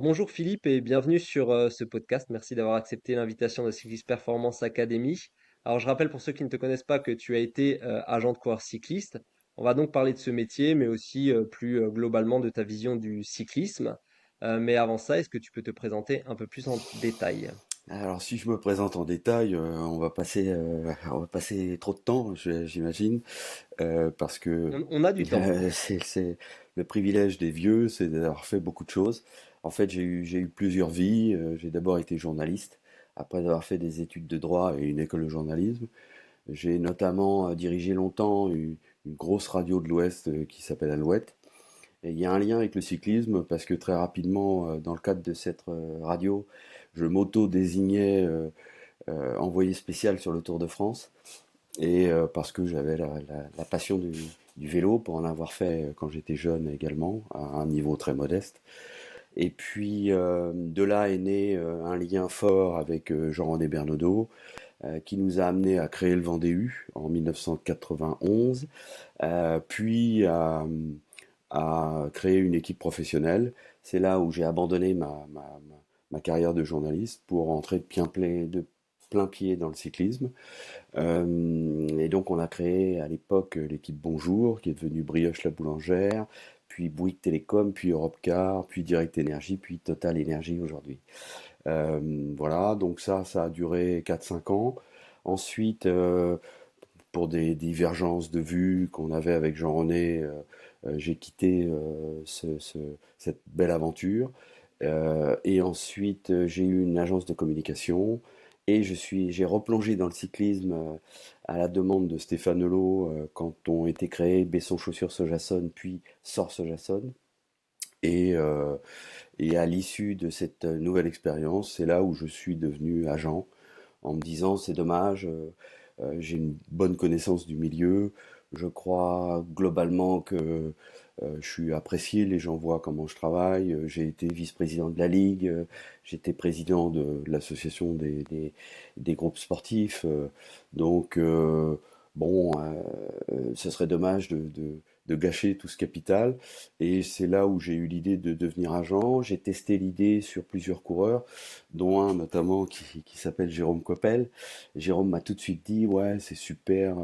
Bonjour Philippe et bienvenue sur ce podcast. Merci d'avoir accepté l'invitation de Cyclist Performance Academy. Alors je rappelle pour ceux qui ne te connaissent pas que tu as été agent de coureur cycliste. On va donc parler de ce métier, mais aussi plus globalement de ta vision du cyclisme. Mais avant ça, est-ce que tu peux te présenter un peu plus en détail? Alors, si je me présente en détail, on va passer trop de temps, j'imagine, parce que On a du temps. c'est le privilège des vieux, c'est d'avoir fait beaucoup de choses. En fait, j'ai eu plusieurs vies. J'ai d'abord été journaliste, après avoir fait des études de droit et une école de journalisme. J'ai notamment dirigé longtemps une grosse radio de l'Ouest qui s'appelle Alouette. Et il y a un lien avec le cyclisme parce que très rapidement, dans le cadre de cette radio, je m'auto-désignais envoyé spécial sur le Tour de France. Et parce que j'avais la passion du vélo pour en avoir fait quand j'étais jeune également, à un niveau très modeste. Et puis de là est né un lien fort avec Jean-René Bernaudot, qui nous a amené à créer le Vendée U en 1991, puis à créer une équipe professionnelle. C'est là où j'ai abandonné ma carrière de journaliste pour entrer de plein pied dans le cyclisme. Et donc on a créé à l'époque l'équipe Bonjour, qui est devenue Brioche la Boulangère, puis Bouygues Télécom, puis Europcar, puis Direct Énergie, puis Total Énergie aujourd'hui. Voilà, donc ça a duré 4 5 ans. Ensuite, pour des divergences de vues qu'on avait avec Jean-René, j'ai quitté cette belle aventure. Et ensuite, j'ai eu une agence de communication et j'ai replongé dans le cyclisme à la demande de Stéphane Hulot quand ont été créés Besson Chaussures Sojason puis Sors Sojason. Et, euh, et à l'issue de cette nouvelle expérience, c'est là où je suis devenu agent en me disant c'est dommage, j'ai une bonne connaissance du milieu, je crois globalement que je suis apprécié, les gens voient comment je travaille, j'ai été vice-président de la Ligue, j'étais président de l'association des groupes sportifs, donc bon, ce serait dommage de gâcher tout ce capital. Et c'est là où j'ai eu l'idée de devenir agent. J'ai testé l'idée sur plusieurs coureurs, dont un notamment qui s'appelle Jérôme Coppel. Jérôme m'a tout de suite dit, ouais, c'est super,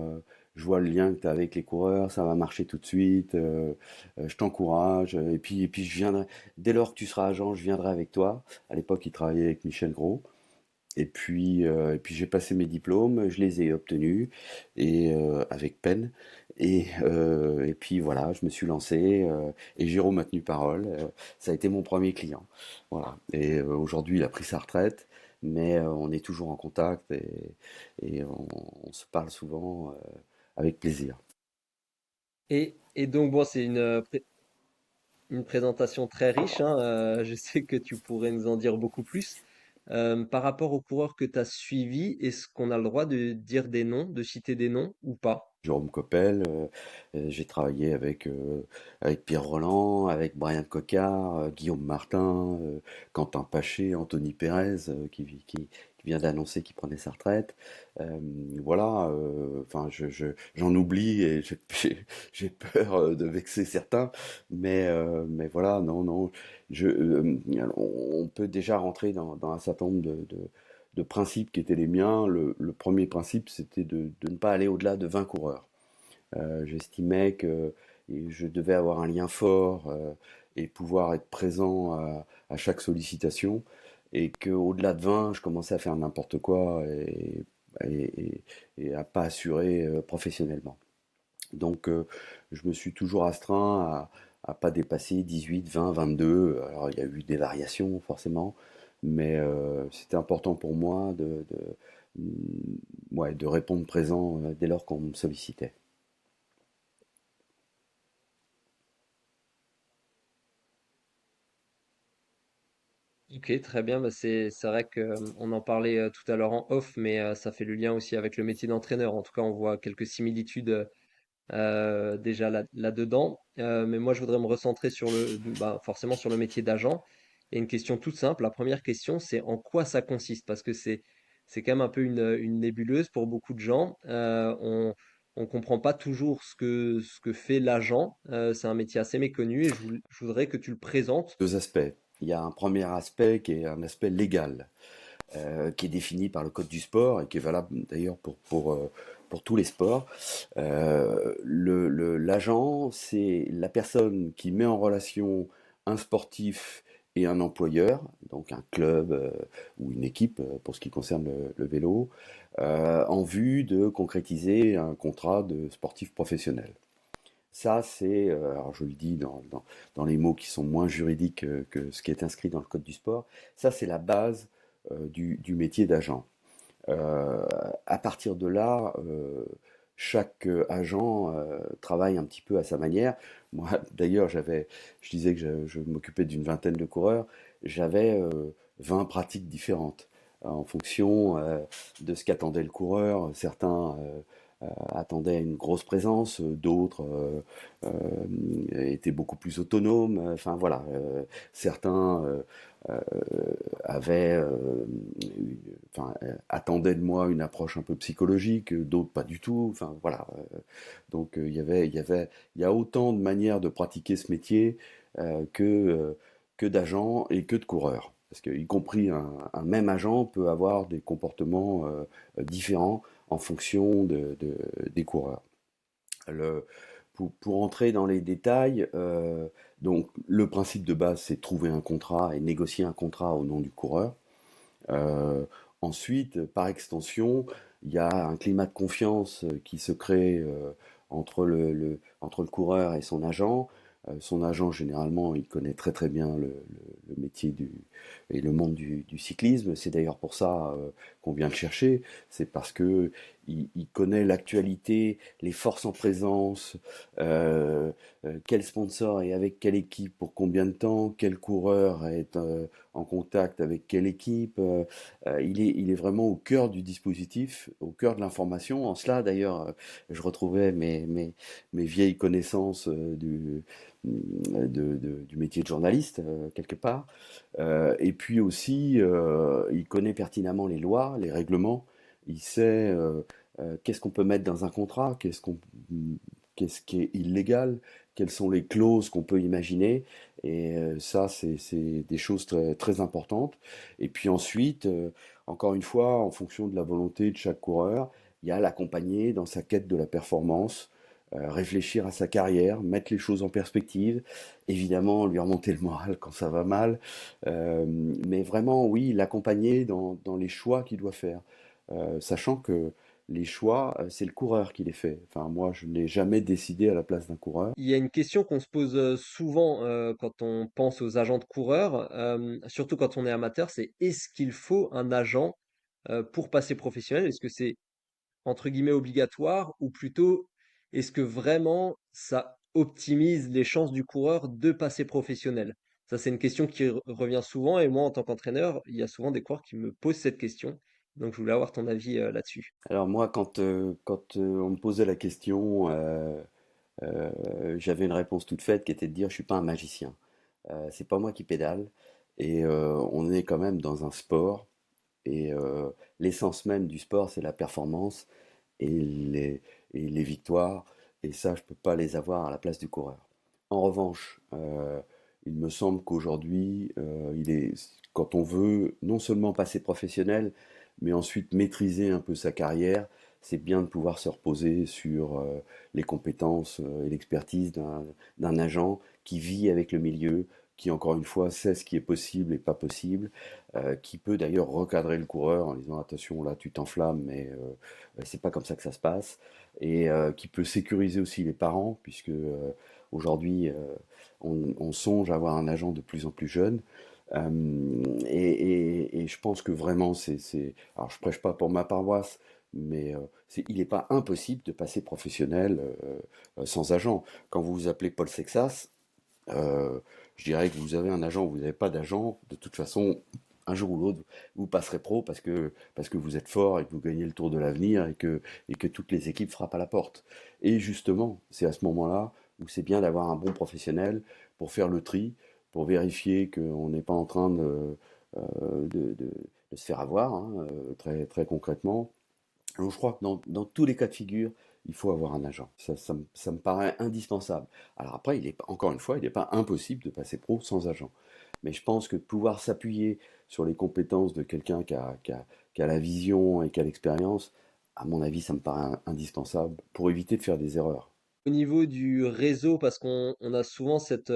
je vois le lien que tu as avec les coureurs, ça va marcher tout de suite, je t'encourage. Et puis je viendrai, dès lors que tu seras agent, je viendrai avec toi. À l'époque, il travaillait avec Michel Gros. Et puis j'ai passé mes diplômes, je les ai obtenus et avec peine. Et puis voilà, je me suis lancé et Jérôme a tenu parole. Ça a été mon premier client. Voilà. Et aujourd'hui, il a pris sa retraite, mais on est toujours en contact et on se parle souvent avec plaisir. Et donc bon, c'est une présentation très riche, hein, je sais que tu pourrais nous en dire beaucoup plus. Par rapport aux coureurs que tu as suivis, est-ce qu'on a le droit de dire des noms, de citer des noms ou pas? Jérôme Coppel, j'ai travaillé avec Pierre Roland, avec Brian Cocard, Guillaume Martin, Quentin Paché, Anthony Pérez, qui vient d'annoncer qu'il prenait sa retraite. Euh, voilà, enfin, j'en oublie et j'ai peur de vexer certains, mais voilà, non, non, on peut déjà rentrer dans un certain nombre de principes qui étaient les miens. Le premier principe, c'était de ne pas aller au-delà de 20 coureurs. J'estimais que je devais avoir un lien fort et pouvoir être présent à chaque sollicitation, et qu'au-delà de 20, je commençais à faire n'importe quoi et, et à pas assurer professionnellement. Donc je me suis toujours astreint à pas dépasser 18, 20, 22. Alors il y a eu des variations forcément, mais c'était important pour moi ouais, de répondre présent dès lors qu'on me sollicitait. Ok, très bien. Bah, c'est vrai que on en parlait tout à l'heure en off, mais ça fait le lien aussi avec le métier d'entraîneur. En tout cas, on voit quelques similitudes déjà là-dedans. Mais moi, je voudrais me recentrer sur bah, forcément sur le métier d'agent. Et une question toute simple. La première question, c'est en quoi ça consiste? Parce que c'est quand même un peu une nébuleuse pour beaucoup de gens. On comprend pas toujours ce que fait l'agent. C'est un métier assez méconnu et je voudrais que tu le présentes. Deux aspects. il y a un premier aspect qui est un aspect légal, qui est défini par le code du sport et qui est valable d'ailleurs pour tous les sports. L'agent, c'est la personne qui met en relation un sportif et un employeur, donc un club ou une équipe pour ce qui concerne le vélo, en vue de concrétiser un contrat de sportif professionnel. Ça, c'est, alors je le dis dans les mots qui sont moins juridiques que ce qui est inscrit dans le code du sport, ça c'est la base du métier d'agent. Euh, à partir de là, chaque agent travaille un petit peu à sa manière. Moi, d'ailleurs, je disais que je m'occupais d'une vingtaine de coureurs, j'avais 20 pratiques différentes en fonction de ce qu'attendait le coureur. Certains attendaient une grosse présence, d'autres étaient beaucoup plus autonomes. Enfin voilà, certains euh, avaient, enfin, attendaient de moi une approche un peu psychologique, d'autres pas du tout. Enfin voilà, donc il y a autant de manières de pratiquer ce métier que d'agents et que de coureurs. Parce que, y compris un même agent peut avoir des comportements différents en fonction des coureurs. Le, pour entrer dans les détails, donc le principe de base, c'est de trouver un contrat et négocier un contrat au nom du coureur. Euh, Ensuite, par extension, il y a un climat de confiance qui se crée entre entre le coureur et son agent. Son agent, généralement, il connaît très très bien le métier et le monde du cyclisme. C'est d'ailleurs pour ça qu'on vient le chercher. C'est parce que il connaît l'actualité, les forces en présence, euh, quel sponsor est avec quelle équipe pour combien de temps, quel coureur est en contact avec quelle équipe. Il est vraiment au cœur du dispositif, au cœur de l'information. En cela, d'ailleurs, je retrouvais mes vieilles connaissances du métier de journaliste, quelque part. Et puis aussi, il connaît pertinemment les lois, les règlements. Il sait qu'est-ce qu'on peut mettre dans un contrat, qu'est-ce qui est illégal, quelles sont les clauses qu'on peut imaginer. Et ça, c'est des choses très, très importantes. Et puis ensuite, encore une fois, en fonction de la volonté de chaque coureur, il y a l'accompagner dans sa quête de la performance, réfléchir à sa carrière, mettre les choses en perspective, évidemment lui remonter le moral quand ça va mal, mais vraiment, oui, l'accompagner dans les choix qu'il doit faire, sachant que les choix, c'est le coureur qui les fait. Enfin, moi, je n'ai jamais décidé à la place d'un coureur. Il y a une question qu'on se pose souvent quand on pense aux agents de coureurs, surtout quand on est amateur, c'est est-ce qu'il faut un agent pour passer professionnel? Est-ce que c'est entre guillemets obligatoire ou plutôt est-ce que vraiment ça optimise les chances du coureur de passer professionnel? Ça, c'est une question qui revient souvent et moi, en tant qu'entraîneur, il y a souvent des coureurs qui me posent cette question. Donc, je voulais avoir ton avis là-dessus. Alors moi, quand on me posait la question, j'avais une réponse toute faite qui était de dire je suis pas un magicien. C'est pas moi qui pédale et on est quand même dans un sport et l'essence même du sport c'est la performance et et les victoires et ça je peux pas les avoir à la place du coureur. En revanche, il me semble qu'aujourd'hui quand on veut non seulement passer professionnel mais ensuite maîtriser un peu sa carrière, c'est bien de pouvoir se reposer sur les compétences et l'expertise d'un agent qui vit avec le milieu, qui encore une fois sait ce qui est possible et pas possible, qui peut d'ailleurs recadrer le coureur en disant attention là tu t'enflammes mais c'est pas comme ça que ça se passe, et qui peut sécuriser aussi les parents puisque aujourd'hui on songe à avoir un agent de plus en plus jeune. Et je pense que vraiment, alors je prêche pas pour ma paroisse, mais il n'est pas impossible de passer professionnel sans agent. Quand vous vous appelez Paul Sexas, je dirais que vous avez un agent ou vous n'avez pas d'agent, de toute façon, un jour ou l'autre, vous passerez pro parce que vous êtes fort et que vous gagnez le Tour de l'Avenir et que toutes les équipes frappent à la porte. Et justement, c'est à ce moment-là où c'est bien d'avoir un bon professionnel pour faire le tri, pour vérifier qu'on n'est pas en train de se faire avoir, hein, très, très concrètement. Donc je crois que dans tous les cas de figure, il faut avoir un agent. Ça me paraît indispensable. Alors après, encore une fois, il n'est pas impossible de passer pro sans agent. Mais je pense que de pouvoir s'appuyer sur les compétences de quelqu'un qui a la vision et qui a l'expérience, à mon avis, ça me paraît indispensable pour éviter de faire des erreurs. Au niveau du réseau, parce qu'on a souvent cette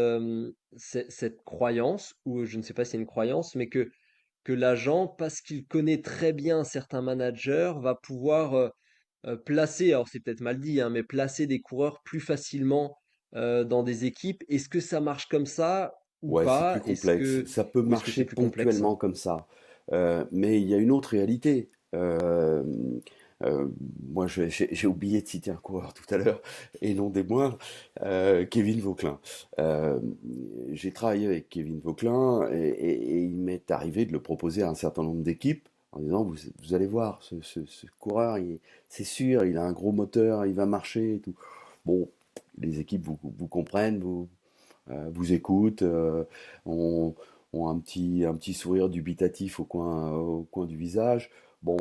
croyance, ou je ne sais pas si c'est une croyance, mais que l'agent, parce qu'il connaît très bien certains managers, va pouvoir placer, alors c'est peut-être mal dit, hein, mais placer des coureurs plus facilement dans des équipes. Est-ce que ça marche comme ça ou Ouais, c'est plus pas? complexe. Ça peut Ou est-ce que c'est marcher plus complexe? ponctuellement comme ça. Mais il y a une autre réalité. Euh, Moi, j'ai oublié de citer un coureur tout à l'heure, et non des moindres, Kevin Vauquelin. Euh, j'ai travaillé avec Kevin Vauquelin, et il m'est arrivé de le proposer à un certain nombre d'équipes en disant, vous allez voir, ce coureur, c'est sûr, il a un gros moteur, il va marcher et tout. Bon, les équipes vous comprennent, vous écoutent, ont, ont un petit sourire dubitatif au coin du visage. Bon,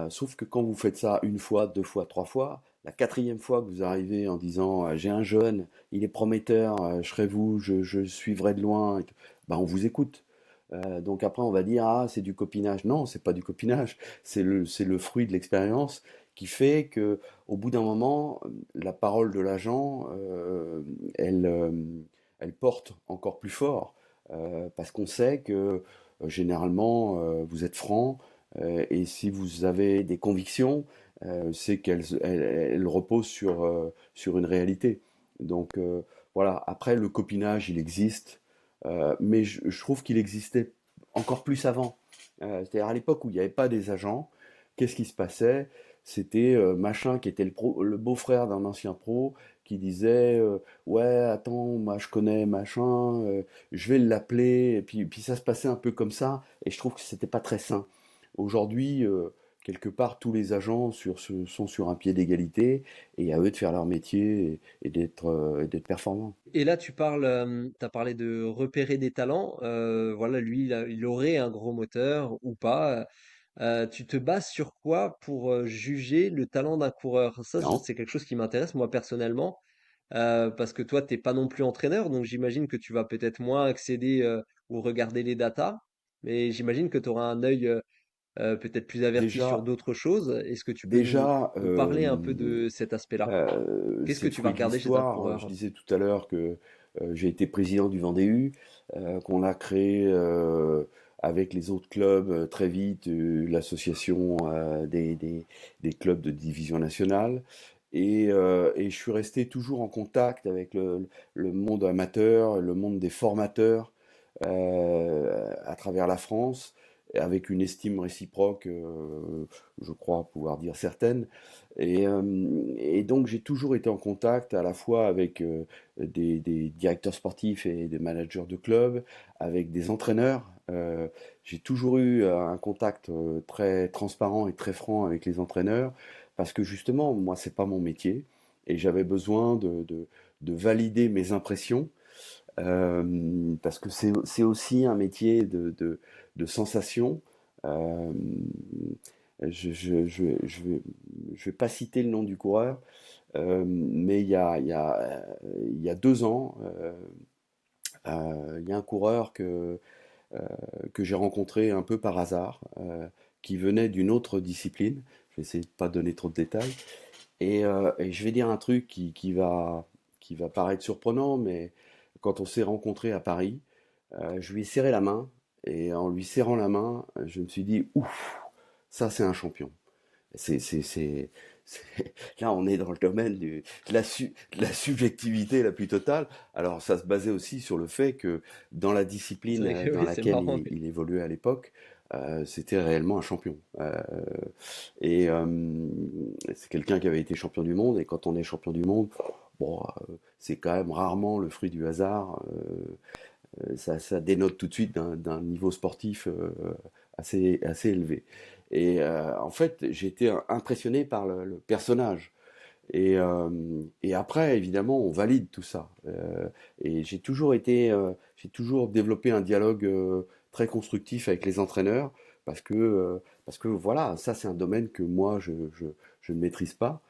sauf que quand vous faites ça une fois, deux fois, trois fois, la quatrième fois que vous arrivez en disant j'ai un jeune, il est prometteur, je serai vous, je suivrai de loin, et tout, bah, on vous écoute. Donc après on va dire ah c'est du copinage. Non, c'est pas du copinage, c'est le fruit de l'expérience qui fait que au bout d'un moment la parole de l'agent elle elle porte encore plus fort parce qu'on sait que généralement vous êtes franc et si vous avez des convictions c'est qu'elles reposent sur une réalité. Donc voilà, après le copinage il existe mais je trouve qu'il existait encore plus avant. C'est-à-dire à l'époque où il n'y avait pas des agents, qu'est-ce qui se passait? C'était machin qui était le beau-frère d'un ancien pro qui disait ouais attends moi je connais machin, je vais l'appeler puis ça se passait un peu comme ça et je trouve que c'était pas très sain. Aujourd'hui quelque part tous les agents sont sur un pied d'égalité et à eux de faire leur métier et d'être performants. Et là, tu as parlé de repérer des talents. Voilà, lui, il aurait un gros moteur ou pas. Tu te bases sur quoi pour juger le talent d'un coureur? Ça, Non? c'est quelque chose qui m'intéresse, moi, personnellement, parce que toi, t'es pas non plus entraîneur, donc j'imagine que tu vas peut-être moins accéder ou regarder les datas, mais j'imagine que tu auras un œil peut-être plus averti sur Déjà, d'autres choses. Est-ce que tu peux déjà, nous parler un peu de cet aspect-là? Qu'est-ce c'est que le tu vas fruit de regarder chez un l'histoire. Je coureur? disais tout à l'heure que j'ai été président du Vendée U, qu'on a créé avec les autres clubs très vite, l'association des clubs de division nationale. Et je suis resté toujours en contact avec le monde amateur, le monde des formateurs à travers la France, avec une estime réciproque, je crois pouvoir dire certaine. Et donc j'ai toujours été en contact à la fois avec des directeurs sportifs et des managers de clubs, avec des entraîneurs. J'ai toujours eu un contact très transparent et très franc avec les entraîneurs, parce que justement, moi, c'est pas mon métier, et j'avais besoin de valider mes impressions, parce que c'est aussi un métier de sensation. Euh, je vais pas citer le nom du coureur, mais il y a 2 ans, il y a un coureur que j'ai rencontré un peu par hasard, qui venait d'une autre discipline. Je vais essayer de pas donner trop de détails. Et je vais dire un truc qui va paraître surprenant, mais quand on s'est rencontré à Paris, je lui ai serré la main, et en lui serrant la main, je me suis dit, ouf, ça c'est un champion. C'est, c'est, c'est, Là, on est dans le domaine de la subjectivité la plus totale. Alors, ça se basait aussi sur le fait que dans la C'est discipline vrai que dans oui, c'est laquelle marrant. il évoluait à l'époque, c'était réellement un champion. Et c'est quelqu'un qui avait été champion du monde. Et quand on est champion du monde, bon, c'est quand même rarement le fruit du hasard. Ça dénote tout de suite d'un niveau sportif assez élevé. Et en fait, j'ai été impressionné par le personnage. Et après, évidemment, on valide tout ça. Et j'ai toujours développé un dialogue très constructif avec les entraîneurs parce que voilà, ça c'est un domaine que moi je ne maîtrise pas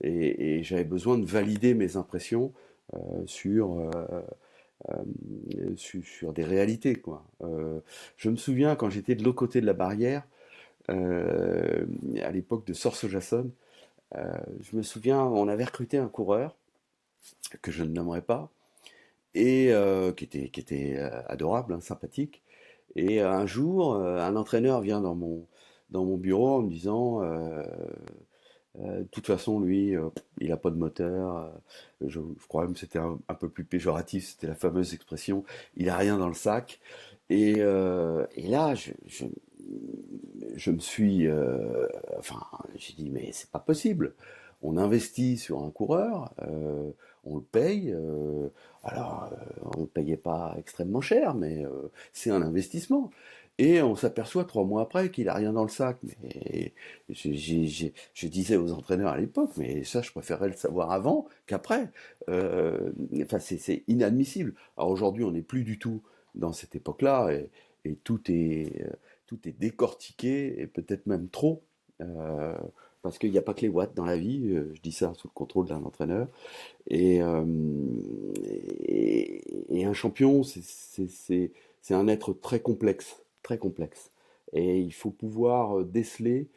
et j'avais besoin de valider mes impressions sur sur des réalités, quoi. Je me souviens quand j'étais de l'autre côté de la barrière, euh, à l'époque de Sorso-Jasson, je me souviens, on avait recruté un coureur que je ne nommerai pas et qui était adorable, hein, sympathique. Et un jour, un entraîneur vient dans mon bureau en me disant, de toute façon, lui, il n'a pas de moteur. Je crois même que c'était un peu plus péjoratif, c'était la fameuse expression, il a rien dans le sac. Et là, je me suis, enfin, j'ai dit, mais c'est pas possible. On investit sur un coureur, on le paye. Alors, on ne payait pas extrêmement cher, mais c'est un investissement. Et on s'aperçoit 3 mois après qu'il a rien dans le sac. Mais je disais aux entraîneurs à l'époque, mais ça, je préférerais le savoir avant qu'après. Enfin, c'est inadmissible. Alors aujourd'hui, on n'est plus du tout dans cette époque-là, et tout est décortiqué, et peut-être même trop. euh, Parce qu'il n'y a pas que les watts dans la vie, je dis ça sous le contrôle d'un entraîneur. Et un champion, c'est un être très complexe, très complexe. Et il faut pouvoir déceler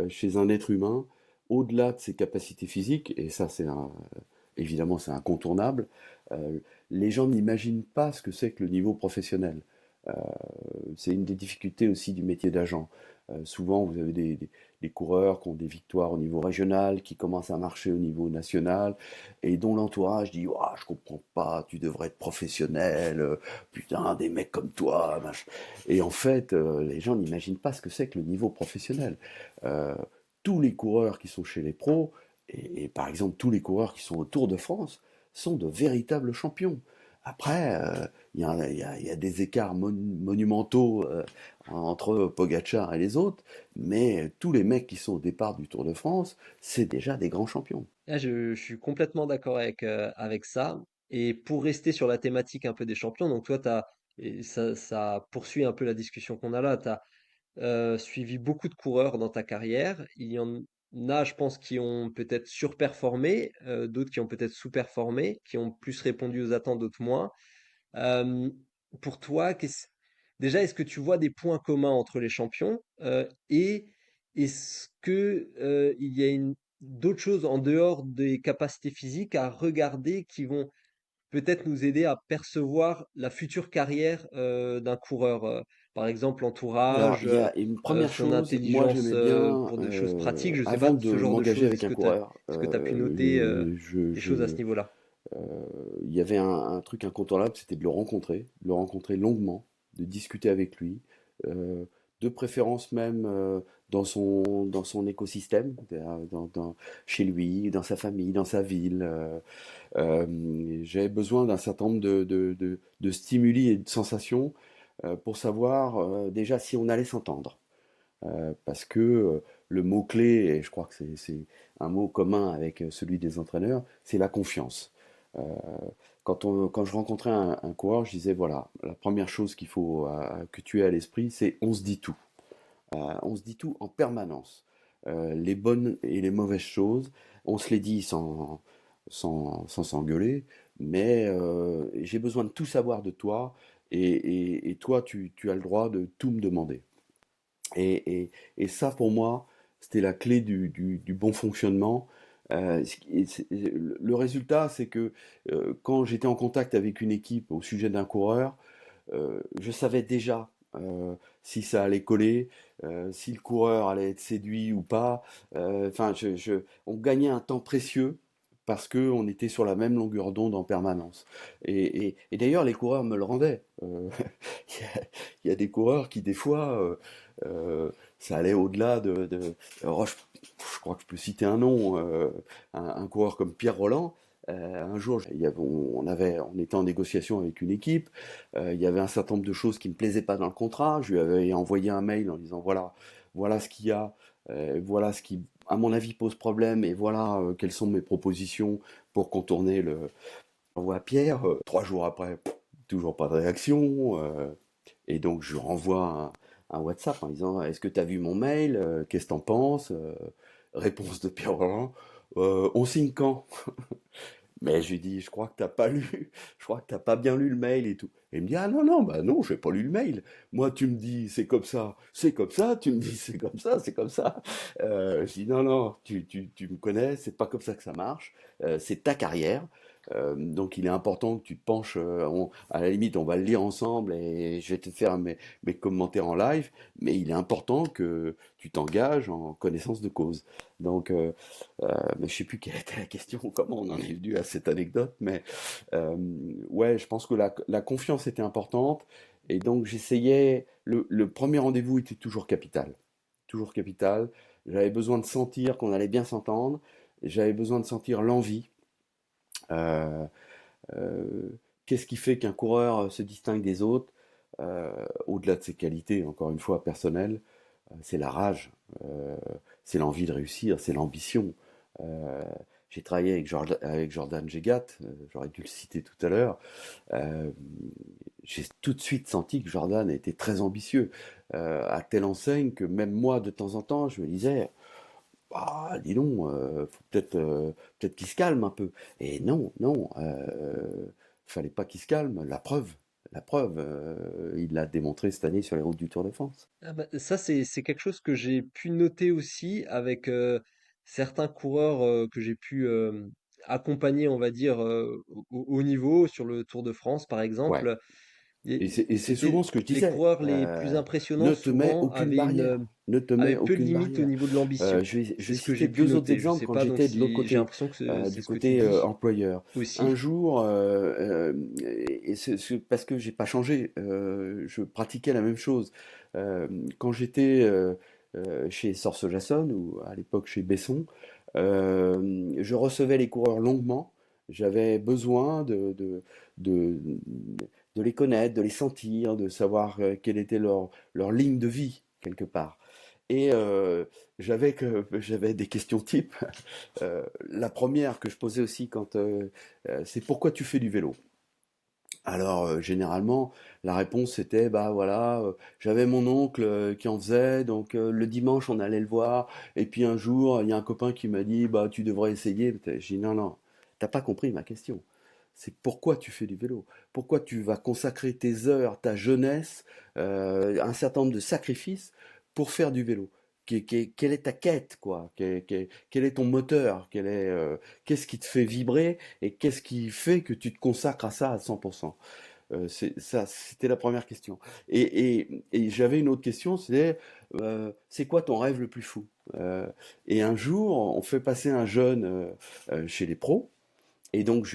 chez un être humain, au-delà de ses capacités physiques, et ça évidemment c'est incontournable, euh, les gens n'imaginent pas ce que c'est que le niveau professionnel. Euh, c'est une des difficultés aussi du métier d'agent. Souvent, vous avez des coureurs qui ont des victoires au niveau régional, qui commencent à marcher au niveau national, et dont l'entourage dit: Ouah, je comprends pas, tu devrais être professionnel, putain, des mecs comme toi, machin. Et en fait, les gens n'imaginent pas ce que c'est que le niveau professionnel. Euh, Tous les coureurs qui sont chez les pros, et par exemple tous les coureurs qui sont au Tour de France, sont de véritables champions. Après, il y a des écarts monumentaux entre Pogacar et les autres, mais tous les mecs qui sont au départ du Tour de France, c'est déjà des grands champions. Ah, je suis complètement d'accord avec ça. Et pour rester sur la thématique un peu des champions, donc toi, et ça poursuit un peu la discussion qu'on a là, tu as suivi beaucoup de coureurs dans ta carrière. Il y en a, je pense, qui ont peut-être surperformé, d'autres qui ont peut-être sous-performé, qui ont plus répondu aux attentes, d'autres moins. Euh, pour toi, déjà, est-ce que tu vois des points communs entre les champions et est-ce que il y a d'autres choses en dehors des capacités physiques à regarder qui vont peut-être nous aider à percevoir la future carrière d'un coureur, par exemple Alors, l'entourage, il y a une première son chose, moi intelligence j'aimais bien, pour des choses pratiques. Je sais pas, avant ce de genre de m'engager choses, avec un coureur, est-ce que tu as pu noter des choses à ce niveau-là? Euh, il y avait un truc incontournable, c'était de le rencontrer longuement, de discuter avec lui, euh, de préférence même dans son écosystème, chez lui, dans sa famille, dans sa ville. J'avais besoin d'un certain nombre de stimuli et de sensations pour savoir déjà si on allait s'entendre. Parce que le mot-clé, et je crois que c'est un mot commun avec celui des entraîneurs, c'est la confiance. Euh, quand je rencontrais un coureur, je disais, voilà, la première chose qu'il faut que tu aies à l'esprit, c'est on se dit tout. On se dit tout en permanence. Les bonnes et les mauvaises choses, on se les dit sans s'engueuler, mais j'ai besoin de tout savoir de toi, et toi, tu as le droit de tout me demander. Et ça, pour moi, c'était la clé du bon fonctionnement. Le résultat, c'est que quand j'étais en contact avec une équipe au sujet d'un coureur, je savais déjà si ça allait coller, si le coureur allait être séduit ou pas. Enfin, on gagnait un temps précieux parce qu'on était sur la même longueur d'onde en permanence. Et d'ailleurs, les coureurs me le rendaient. Il y a des coureurs qui, des fois, ça allait au-delà alors, je crois que je peux citer un nom, un coureur comme Pierre Roland. Un jour, on était en négociation avec une équipe. Il y avait un certain nombre de choses qui me plaisaient pas dans le contrat. Je lui avais envoyé un mail en disant voilà ce qu'il y a, voilà ce qui, à mon avis, pose problème, et voilà quelles sont mes propositions pour contourner le. J'envoie à Pierre. 3 jours après, toujours pas de réaction. Et donc je lui renvoie un WhatsApp en disant: Est-ce que tu as vu mon mail? Qu'est-ce que t'en penses? Réponse de Pierre Roland: On signe quand? Mais je lui dis, je crois que t'as pas lu, je crois que t'as pas bien lu le mail et tout. Et il me dit, ah non, non, bah non, j'ai pas lu le mail. Moi, tu me dis, c'est comme ça, tu me dis, c'est comme ça, c'est comme ça. Je dis, non, non, tu me connais, c'est pas comme ça que ça marche. C'est ta carrière. Donc il est important que tu te penches, à la limite on va le lire ensemble et je vais te faire mes commentaires en live, mais il est important que tu t'engages en connaissance de cause. Donc mais je sais plus quelle était la question, comment on en est venu à cette anecdote, mais euh, ouais, je pense que la confiance était importante et donc j'essayais, le premier rendez-vous était toujours capital, toujours capital. J'avais besoin de sentir qu'on allait bien s'entendre, j'avais besoin de sentir l'envie. Euh, euh, Qu'est-ce qui fait qu'un coureur se distingue des autres, au-delà de ses qualités, encore une fois personnelles? C'est la rage, euh, c'est l'envie de réussir, c'est l'ambition. Euh, j'ai travaillé avec Jordan Gegat, j'aurais dû le citer tout à l'heure. Euh, j'ai tout de suite senti que Jordan était très ambitieux, à telle enseigne que même moi, de temps en temps, je me disais, ah, dis donc, faut peut-être qu'il se calme un peu. Et non, non, fallait pas qu'il se calme. La preuve, il l'a démontré cette année sur les routes du Tour de France. Ah bah, ça, c'est quelque chose que j'ai pu noter aussi avec certains coureurs que j'ai pu accompagner, on va dire, au haut niveau sur le Tour de France, par Ouais. exemple. Et c'est C'était souvent ce que je les disais. coureurs les plus impressionnants, Ne te mets souvent, aucune barrière. Ne te mets avaient peu de aucune limites au barrière. niveau de l'ambition. Je C'est vais ce que citer j'ai pu deux autres noter. Je exemples sais quand pas donc j'étais de l'autre si j'ai côté, l'impression que c'est du ce que tu côté dis employeur. Un aussi. jour, et parce que j'ai pas changé, je pratiquais la même chose. Euh, Quand j'étais chez Sorso-Jason ou à l'époque chez Besson, je recevais les coureurs longuement. J'avais besoin de, de les connaître, de les sentir, de savoir quelle était leur ligne de vie, quelque part. Et j'avais des questions types. La première que je posais aussi c'est pourquoi tu fais du vélo? Alors généralement la réponse c'était bah voilà, j'avais mon oncle qui en faisait, donc le dimanche on allait le voir et puis un jour il y a un copain qui m'a dit bah tu devrais essayer. J'ai dit non non, t'as pas compris ma question. C'est pourquoi tu fais du vélo? Pourquoi tu vas consacrer tes heures, ta jeunesse, un certain nombre de sacrifices pour faire du vélo? Quelle est ta quête, quoi? Quel est ton moteur? Qu'est-ce qui te fait vibrer et qu'est-ce qui fait que tu te consacres à ça à 100%? Ça, c'était la première question. Et j'avais une autre question, c'est quoi ton rêve le plus fou? Et un jour, on fait passer un jeune chez les pros. Et donc,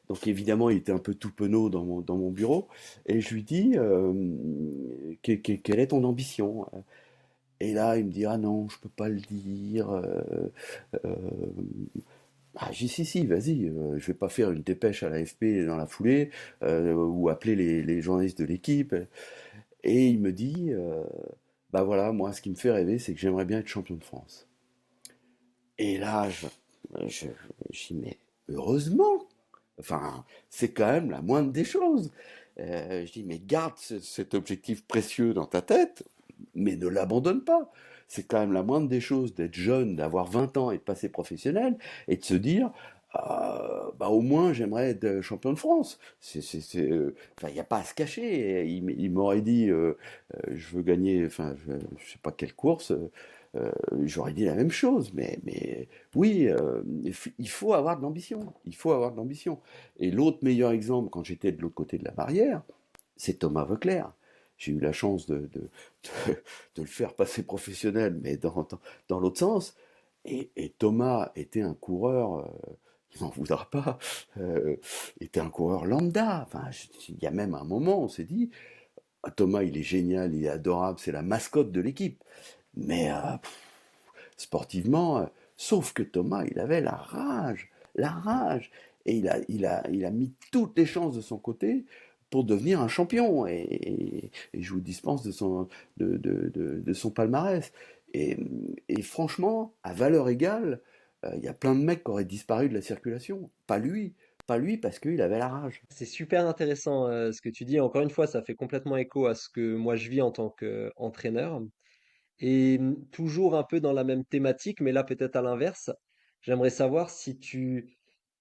donc évidemment, il était un peu tout penaud dans mon bureau. Et je lui dis, quelle est ton ambition? Et là, il me dit, ah non, je peux pas le dire. Euh, ah, j'ai dit, si, si, vas-y, je vais pas faire une dépêche à l'AFP dans la foulée, ou appeler les journalistes de l'équipe. Et il me dit, bah voilà, moi, ce qui me fait rêver, c'est que j'aimerais bien être champion de France. Et là, je, je dis, mais heureusement, enfin, c'est quand même la moindre des choses. Je dis, mais garde cet objectif précieux dans ta tête, mais ne l'abandonne pas. C'est quand même la moindre des choses d'être jeune, d'avoir 20 ans et de passer professionnel, et de se dire, bah au moins j'aimerais être champion de France. Enfin, il n'y a pas à se cacher. Il m'aurait dit, je veux gagner, enfin, je sais pas quelle course. J'aurais dit la même chose, mais oui, il faut avoir de l'ambition. Il faut avoir de l'ambition. Et l'autre meilleur exemple, quand j'étais de l'autre côté de la barrière, c'est Thomas Voeckler. J'ai eu la chance de le faire passer professionnel, mais dans l'autre sens. Et Thomas était un coureur, il m'en voudra pas, euh, était un coureur lambda. Enfin, il y a même un moment, on s'est dit, ah, Thomas, il est génial, il est adorable, c'est la mascotte de l'équipe. Mais sportivement, sauf que Thomas, il avait la rage. Et il a mis toutes les chances de son côté pour devenir un champion. Et je vous dispense de son palmarès. Et, et franchement, à valeur égale, il y a plein de mecs qui auraient disparu de la circulation. Pas lui. Pas lui parce qu'il avait la rage. C'est super intéressant ce que tu dis. Encore une fois, ça fait complètement écho à ce que moi je vis en tant qu'entraîneur. Et toujours un peu dans la même thématique, mais là peut-être à l'inverse. J'aimerais savoir si tu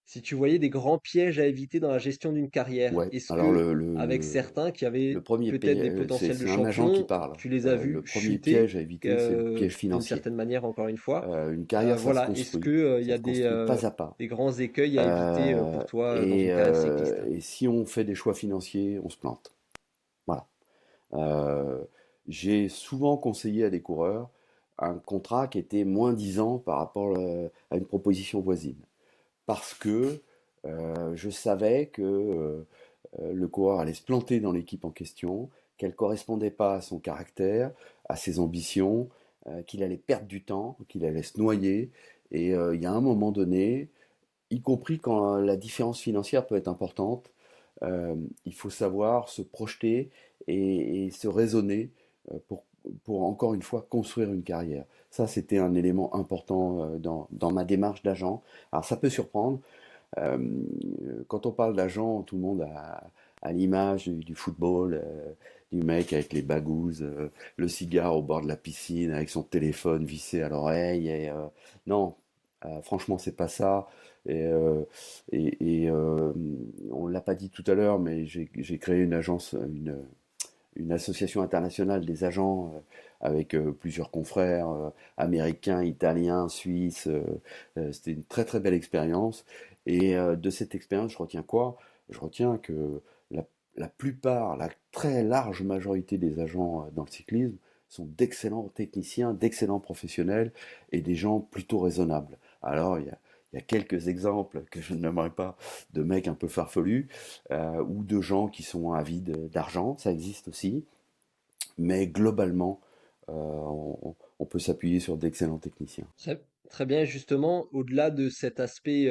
si tu voyais des grands pièges à éviter dans la gestion d'une carrière, Ouais, est-ce alors que, avec certains qui le avaient premier peut-être des piège, potentiels de c'est un agent qui champion, parle. tu les as Le vus premier chuter, piège à éviter, c'est le piège d'une financier. certaine manière, encore une fois. Une carrière, Voilà, est-ce que, il y ça a se construit pas à pas. des grands écueils à éviter pour toi dans une carrière cycliste? Et si on fait des choix financiers, on se plante. Voilà. Euh, j'ai souvent conseillé à des coureurs un contrat qui était moins 10 ans par rapport à une proposition voisine. Parce que je savais que le coureur allait se planter dans l'équipe en question, qu'elle ne correspondait pas à son caractère, à ses ambitions, qu'il allait perdre du temps, qu'il allait se noyer. Et il y a un moment donné, y compris quand la différence financière peut être importante, il faut savoir se projeter et se raisonner pour encore une fois construire une carrière. Ça, c'était un élément important dans ma démarche d'agent. Alors ça peut surprendre, euh, quand on parle d'agent, tout le monde a l'image du football, du mec avec les bagouses, le cigare au bord de la piscine, avec son téléphone vissé à l'oreille. Non, franchement, c'est pas ça. Et, euh, et on l'a pas dit tout à l'heure, mais j'ai créé une agence, une association internationale des agents avec plusieurs confrères américains, italiens, suisses. C'était une très très belle expérience. Et de cette expérience, je retiens quoi? Je retiens que la, la plupart, la très large majorité des agents dans le cyclisme sont d'excellents techniciens, d'excellents professionnels et des gens plutôt raisonnables. Alors, il y a quelques exemples que je n'aimerais pas de mecs un peu farfelus ou de gens qui sont avides d'argent, ça existe aussi, mais globalement, on peut s'appuyer sur d'excellents techniciens. Très, très bien, justement, au-delà de cet aspect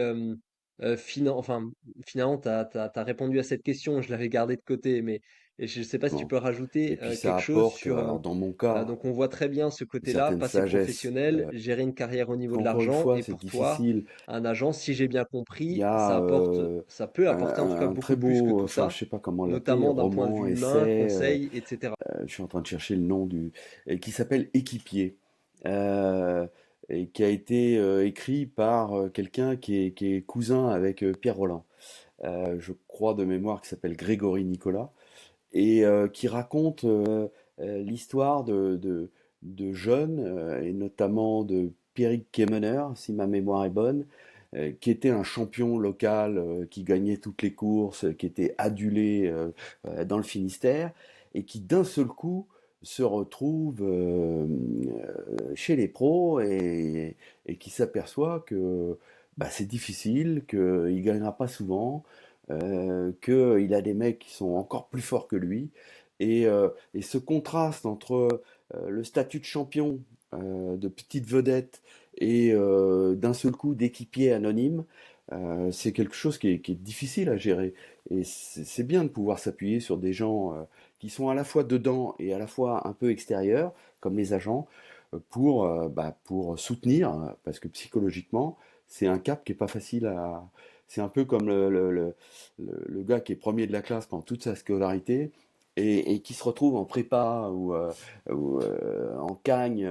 enfin, finalement, tu as répondu à cette question, je l'avais gardé de côté, mais et je ne sais pas si tu Bon. peux Et rajouter puis ça quelque chose apporte, sur... alors dans mon cas, donc on voit très bien ce une côté-là, certaine passer sagesse. professionnel, gérer une carrière au niveau de Encore une l'argent, fois, et c'est pour toi, difficile. un agent, si j'ai bien Il y compris, a ça peut apporter en tout cas un très beaucoup plus que beau, tout enfin ça, je sais pas comment l'appeler, notamment d'un point de roman, vue humain, essai, conseil, etc. je suis en train de chercher le nom qui s'appelle Équipier, euh, et qui a été écrit par quelqu'un qui est cousin avec Pierre Roland. Je crois de mémoire, qui s'appelle Grégory Nicolas, et qui raconte l'histoire de jeunes, et notamment de Pierrick Kemener, si ma mémoire est bonne, qui était un champion local, qui gagnait toutes les courses, qui était adulé dans le Finistère, et qui d'un seul coup se retrouve chez les pros et qui s'aperçoit que bah, c'est difficile, qu'il ne gagnera pas souvent, qu'il a des mecs qui sont encore plus forts que lui. Et ce contraste entre le statut de champion, de petite vedette, et d'un seul coup d'équipier anonyme, c'est quelque chose qui est difficile à gérer. Et c'est bien de pouvoir s'appuyer sur des gens qui sont à la fois dedans et à la fois un peu extérieurs, comme les agents, pour soutenir, parce que psychologiquement, c'est un cap qui est pas facile à... C'est un peu comme le gars qui est premier de la classe pendant toute sa scolarité et qui se retrouve en prépa ou en Cagne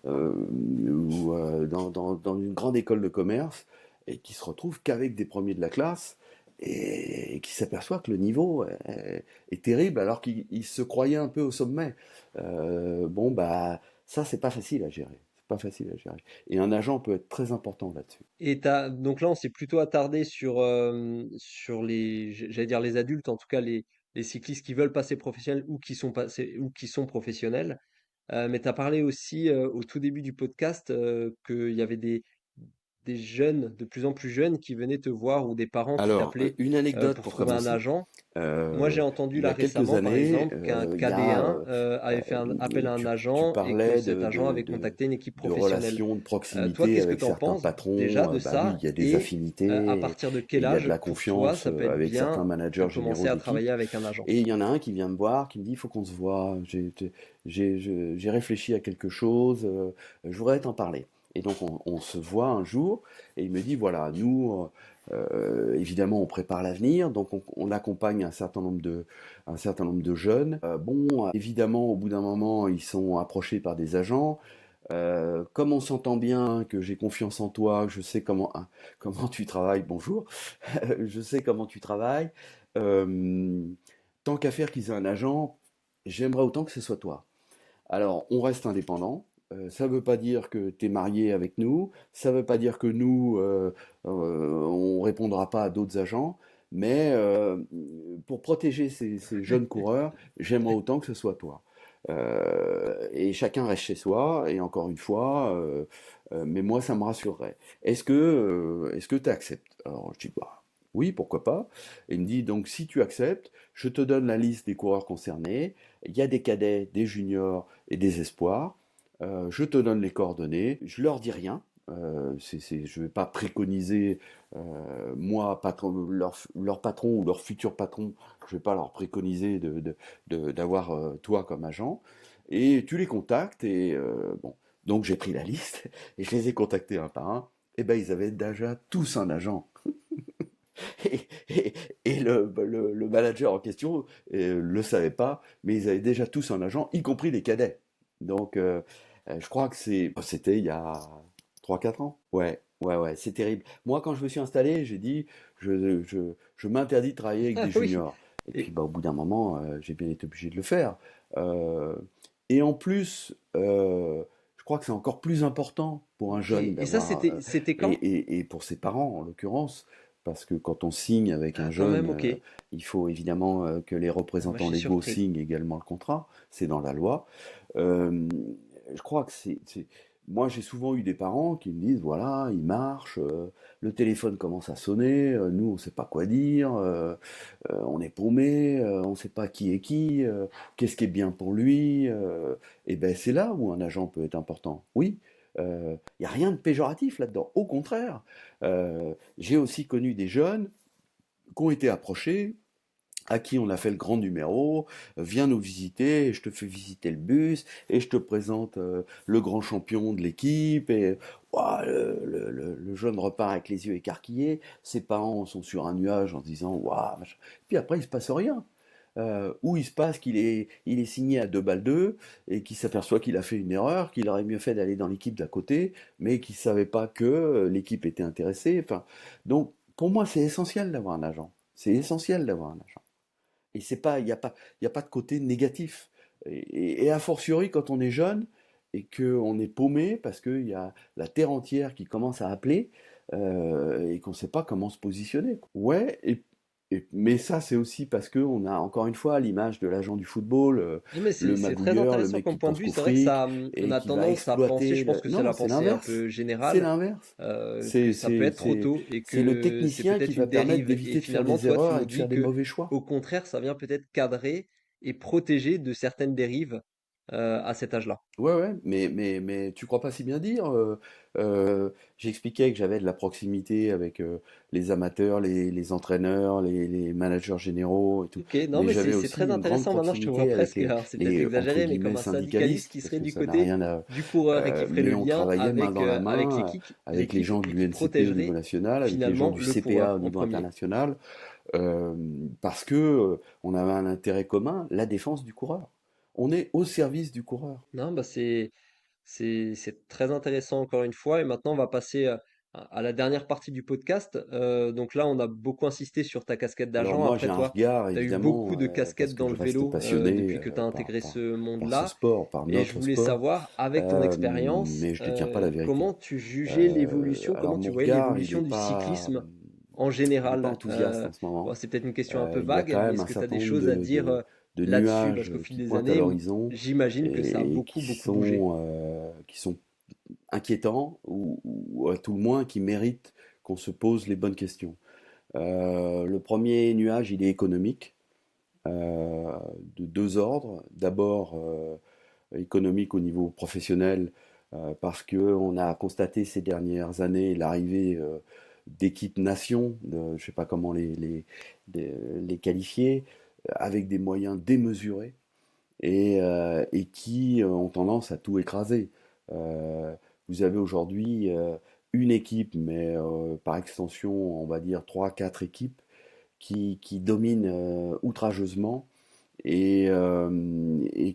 ou dans une grande école de commerce et qui se retrouve qu'avec des premiers de la classe et qui s'aperçoit que le niveau est terrible alors qu'il se croyait un peu au sommet. Bon, bah, ça, c'est pas facile à gérer. C'est pas facile à gérer. Et un agent peut être très important là-dessus. Et donc là, on s'est plutôt attardé sur j'allais dire les adultes, en tout cas les cyclistes qui veulent passer professionnels ou qui sont passés, ou qui sont professionnels. Mais tu as parlé aussi au tout début du podcast qu'il y avait des jeunes, de plus en plus jeunes, qui venaient te voir ou des parents qui Alors, t'appelaient une anecdote pour pour trouver un commencer. agent. Moi, Euh, j'ai entendu il y là a quelques récemment, par années, exemple, qu'un il y a, KD1 avait fait un appel à un tu agent et que parlais cet agent avait contacté une équipe de professionnelle. relations de Toi, proximité qu'est-ce que avec tu en certains penses déjà patrons. de Bah oui, ça? il y a des Et à affinités partir de et quel il y a de âge, la pour toi, confiance ça peut être avec certains bien de managers généraux commencer à travailler d'équipe. avec un agent? Et il y en a un qui vient me voir, qui me dit, il faut qu'on se voit, j'ai réfléchi à quelque chose, je voudrais t'en parler. Et donc on se voit un jour, et il me dit, voilà, nous, évidemment, on prépare l'avenir, donc on accompagne un certain nombre de jeunes. Bon, évidemment, au bout d'un moment, ils sont approchés par des agents. Comme on s'entend bien, que j'ai confiance en toi, que je sais comment tu travailles, bonjour, je sais comment tu travailles, euh, tant qu'à faire qu'ils aient un agent, j'aimerais autant que ce soit toi. Alors, on reste indépendant. Ça ne veut pas dire que tu es marié avec nous, ça ne veut pas dire que nous, on répondra pas à d'autres agents, mais pour protéger ces jeunes coureurs, j'aimerais autant que ce soit toi. Et chacun reste chez soi, et encore une fois, mais moi, ça me rassurerait. Est-ce que tu acceptes? Alors, je dis, bah, oui, pourquoi pas. Et il me dit, donc, si tu acceptes, je te donne la liste des coureurs concernés. Il y a des cadets, des juniors et des espoirs. Je te donne les coordonnées, je leur dis rien. Je ne vais pas préconiser, moi, leur patron ou leur futur patron, je ne vais pas leur préconiser d'avoir toi comme agent. Et tu les contactes et bon. Donc j'ai pris la liste et je les ai contactés un par un. Et ben ils avaient déjà tous un agent. Et, et- et le manager en question le savait pas, mais ils avaient déjà tous un agent, y compris les cadets. Donc, je crois que c'était il y a 3 4 ans. Ouais, ouais, ouais, c'est terrible. Moi, quand je me suis installé, j'ai dit, je m'interdis de travailler avec Ah des oui. juniors. Et puis, Et, bah, au bout d'un moment, j'ai bien été obligé de le faire. Euh, et en plus, je crois que c'est encore plus important pour un ok. jeune Et ça, d'avoir, c'était quand? et pour ses parents en l'occurrence, parce que quand on signe avec Ah, un quand jeune, même, ok. il faut évidemment que les Ah, bah, je représentants suis légaux surpris. signent également le contrat, c'est dans la loi. Euh, je crois que Moi, j'ai souvent eu des parents qui me disent, voilà, il marche, le téléphone commence à sonner, nous, on ne sait pas quoi dire, on est paumé, on ne sait pas qui est qui, qu'est-ce qui est bien pour lui. Et ben, c'est là où un agent peut être important. Oui, il n'y a rien de péjoratif là-dedans. Au contraire, j'ai aussi connu des jeunes qui ont été approchés, à qui on a fait le grand numéro, viens nous visiter, et je te fais visiter le bus, et je te présente le grand champion de l'équipe, et ouah, le jeune repart avec les yeux écarquillés, ses parents sont sur un nuage en disant, waouh, machin. Puis après il se passe rien. Ou il se passe il est signé à 2 balles 2 et qu'il s'aperçoit qu'il a fait une erreur, qu'il aurait mieux fait d'aller dans l'équipe d'à côté, mais qu'il ne savait pas que l'équipe était intéressée. Enfin, donc, pour moi, c'est essentiel d'avoir un agent. C'est essentiel d'avoir un agent. Et c'est pas, il y a pas de côté négatif. Et a fortiori, quand on est jeune et qu'on est paumé parce qu'il y a la terre entière qui commence à appeler et qu'on ne sait pas comment se positionner. Ouais, mais ça, c'est aussi parce qu'on a encore une fois l'image de l'agent du football, Non, mais le c'est très magouilleur, le intéressant mec comme qui point de pense vue. qu'au C'est vrai que fric ça, on et a qui va tendance à penser, je exploiter pense que c'est Non, la c'est pensée un l'inverse. peu C'est générale, l'inverse. que C'est, ça peut c'est, être trop c'est, tôt et c'est le que c'est technicien qui peut-être va une permettre dérive. Et d'éviter de faire finalement, des toi, tu erreurs nous et de faire dis des que, mauvais choix. au contraire, ça vient peut-être cadrer et protéger de certaines dérives à cet âge-là. Ouais, ouais, mais tu crois pas si bien dire. J'expliquais que j'avais de la proximité avec les amateurs, les entraîneurs, les managers généraux et tout. Ok, non, Mais mais j'avais c'est aussi très une grande intéressant. Maintenant, je te vois proximité avec presque, alors c'est peut-être entre exagéré, mais comme guillemets, un syndicaliste syndicalistes, qui parce serait que du ça n'a côté rien à... du coureur et qui ferait le mais on lien travaillait main dans la avec main avec les l'équipe gens de et qui l'UNCP au niveau protégerait national, avec les gens finalement du le CPA coureur au en niveau premier. international, euh, parce que on avait un intérêt commun, la défense du coureur. On est au service du coureur. Non, bah c'est très intéressant encore une fois. Et maintenant, on va passer à la dernière partie du podcast. Donc là, on a beaucoup insisté sur ta casquette Alors d'agent. moi Après, j'ai un toi, regard tu as eu beaucoup évidemment de parce casquettes que dans je le reste vélo passionné depuis que tu as intégré ce par ce monde-là. sport, par Et je notre voulais sport, savoir, avec ton expérience, mais je détiens pas la vérité. comment tu jugeais l'évolution, Alors comment tu mon voyais regard l'évolution du cyclisme en il est pas général. enthousiaste en ce Bon, moment. c'est peut-être une question un peu Il y a vague, quand mais même est-ce un que tu as certain des nombre choses à dire de là-dessus? Parce nuages qu'au fil qui des pointent à années, l'horizon j'imagine que ça a et beaucoup, beaucoup bougé. qui sont inquiétants ou à tout le moins qui méritent qu'on se pose les bonnes questions. Le premier nuage, il est économique. euh, de 2 ordres. D'abord économique au niveau professionnel, parce qu'on a constaté ces dernières années l'arrivée d'équipes nations, je ne sais pas comment les qualifier, avec des moyens démesurés et qui ont tendance à tout écraser. Vous avez aujourd'hui une équipe, mais par extension, on va dire 3 4 équipes qui dominent outrageusement et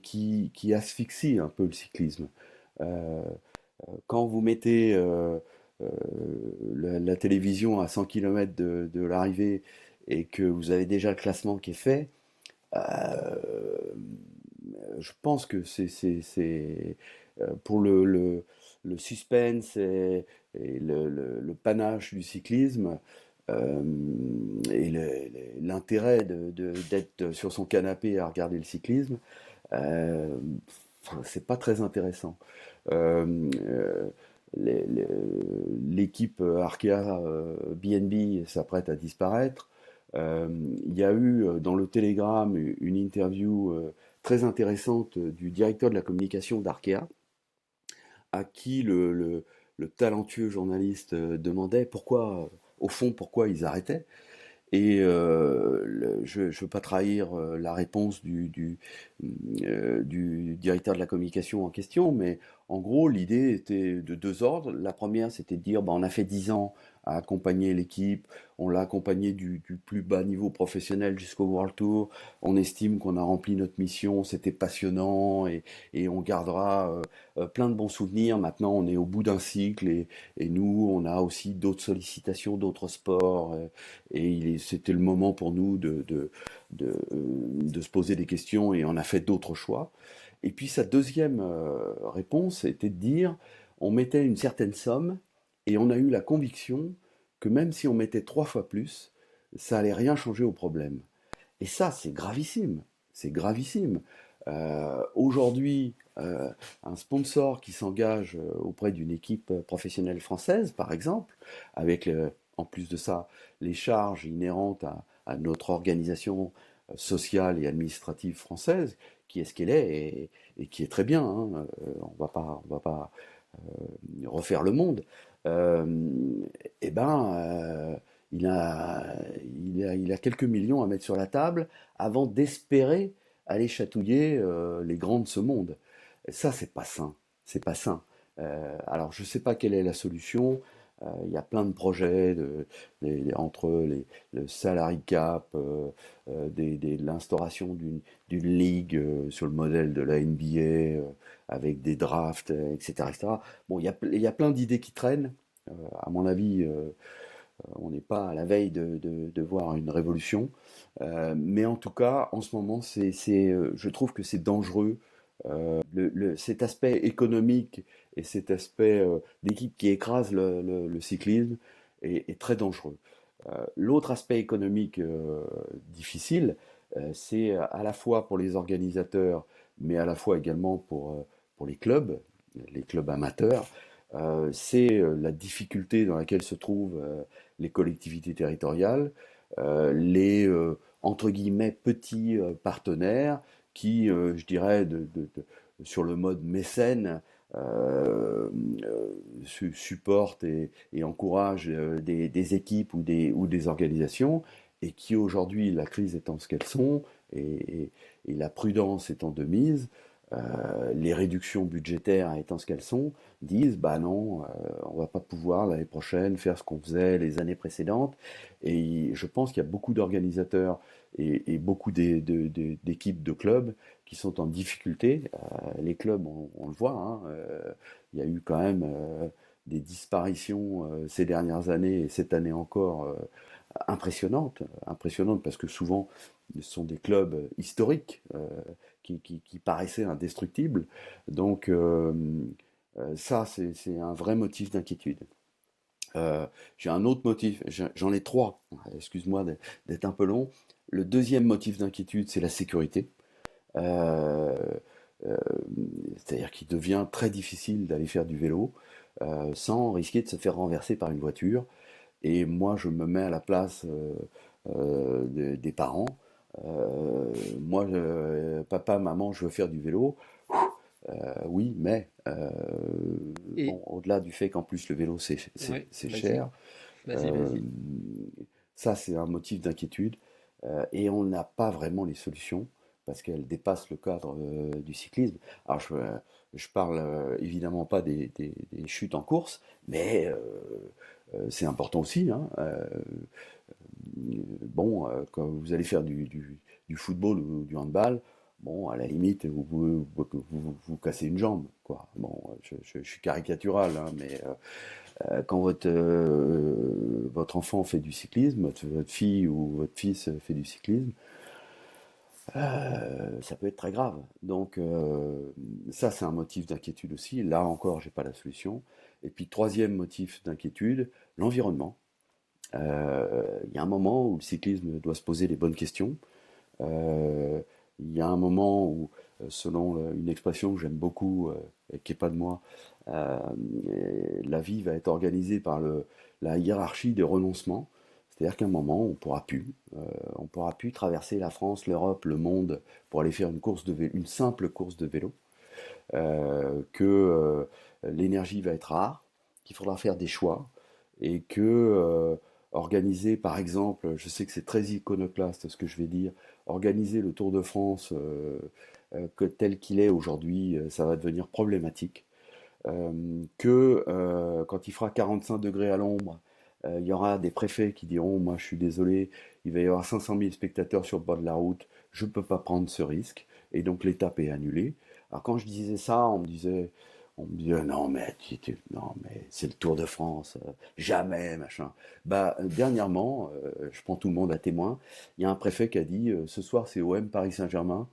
qui asphyxie un peu le cyclisme. Euh, Quand vous mettez euh, la télévision à 100 km de l'arrivée et que vous avez déjà le classement qui est fait, euh, je pense que pour le suspense et le panache du cyclisme euh, et l'intérêt d'être sur son canapé à regarder le cyclisme, euh, c'est pas très intéressant. Euh, euh, les- les- L'équipe Arkea BNB s'apprête à disparaître. Euh, il y a eu dans le Télégramme une interview très intéressante du directeur de la communication d'Arkea, à qui le talentueux journaliste demandait pourquoi, au fond, pourquoi ils arrêtaient. Et je ne veux pas trahir la réponse du directeur de la communication en question, mais en gros, l'idée était de deux ordres. La première, c'était de dire, bah, on a fait 10 ans à accompagner l'équipe, on l'a accompagné du plus bas niveau professionnel jusqu'au World Tour, on estime qu'on a rempli notre mission, c'était passionnant et on gardera plein de bons souvenirs. Maintenant, on est au bout d'un cycle et nous, on a aussi d'autres sollicitations, d'autres sports. Et c'était le moment pour nous de se poser des questions et on a fait d'autres choix. Et puis sa deuxième réponse était de dire on mettait une certaine somme et on a eu la conviction que même si on mettait 3 fois plus, ça allait rien changer au problème. Et ça, c'est gravissime. C'est gravissime. Aujourd'hui, un sponsor qui s'engage auprès d'une équipe professionnelle française, par exemple, avec en plus de ça les charges inhérentes à notre organisation sociale et administrative française, qui est ce qu'elle est et qui est très bien. Hein. On va pas refaire le monde. Euh, eh ben, il a, il a quelques millions à mettre sur la table avant d'espérer aller chatouiller les grands de ce monde. Et ça, c'est pas sain. C'est pas sain. Alors, je sais pas quelle est la solution. Il y a plein de projets entre le salary cap, l'instauration d'une ligue sur le modèle de la NBA avec des drafts, etc., etc. Bon, il y a plein d'idées qui traînent. À mon avis, on n'est pas à la veille de voir une révolution. Mais en tout cas, en ce moment, je trouve que c'est dangereux. Cet aspect économique et cet aspect d'équipe qui écrase le cyclisme est très dangereux. L'autre aspect économique difficile, c'est à la fois pour les organisateurs, mais à la fois également pour les clubs amateurs, c'est la difficulté dans laquelle se trouvent les collectivités territoriales, entre guillemets petits partenaires qui, je dirais, sur le mode mécène, euh, supportent et encouragent des équipes ou des organisations, et qui aujourd'hui, la crise étant ce qu'elles sont, et la prudence étant de mise, les réductions budgétaires étant ce qu'elles sont, disent bah non, on va pas pouvoir l'année prochaine faire ce qu'on faisait les années précédentes. Et je pense qu'il y a beaucoup d'organisateurs et beaucoup d'équipes de clubs qui sont en difficulté. Les clubs, on le voit, hein, il y a eu quand même des disparitions ces dernières années et cette année encore impressionnantes parce que souvent ce sont des clubs historiques qui paraissaient indestructibles. Donc ça, c'est un vrai motif d'inquiétude. J'ai un autre motif, j'en ai trois, excuse-moi d'être un peu long. Le deuxième motif d'inquiétude, c'est la sécurité. Euh, euh, C'est-à-dire qu'il devient très difficile d'aller faire du vélo sans risquer de se faire renverser par une voiture. Et moi, je me mets à la place des parents. Moi, papa, maman, je veux faire du vélo. Oui, mais Et bon, au-delà du fait qu'en plus le vélo ouais, c'est vas-y, cher, vas-y, euh, vas-y. ça c'est un motif d'inquiétude et on n'a pas vraiment les solutions parce qu'elles dépassent le cadre du cyclisme. Alors je parle évidemment pas des chutes en course, mais c'est important aussi. Hein, bon, quand vous allez faire du football ou du handball, bon, à la limite, vous cassez une jambe, quoi. Bon, je suis caricatural, hein, mais quand votre enfant fait du cyclisme, votre fille ou votre fils fait du cyclisme, ça peut être très grave. Donc ça, c'est un motif d'inquiétude aussi. Là encore, j'ai pas la solution. Et puis troisième motif d'inquiétude, l'environnement. Il y a un moment où le cyclisme doit se poser les bonnes questions. Euh, il y a un moment où, selon une expression que j'aime beaucoup et qui n'est pas de moi, euh, la vie va être organisée par la hiérarchie des renoncements. C'est-à-dire qu'à un moment, on pourra plus traverser la France, l'Europe, le monde pour aller faire une simple course de vélo, que l'énergie va être rare, qu'il faudra faire des choix et que organiser, par exemple, je sais que c'est très iconoclaste ce que je vais dire, organiser le Tour de France tel qu'il est aujourd'hui, ça va devenir problématique. Quand il fera 45 degrés à l'ombre, il y aura des préfets qui diront, moi je suis désolé, il va y avoir 500 000 spectateurs sur le bord de la route, je ne peux pas prendre ce risque, et donc l'étape est annulée. Alors quand je disais ça, on me disait non mais non mais c'est le Tour de France, jamais machin. Bah dernièrement, je prends tout le monde à témoin, il y a un préfet qui a dit ce soir c'est OM Paris Saint-Germain,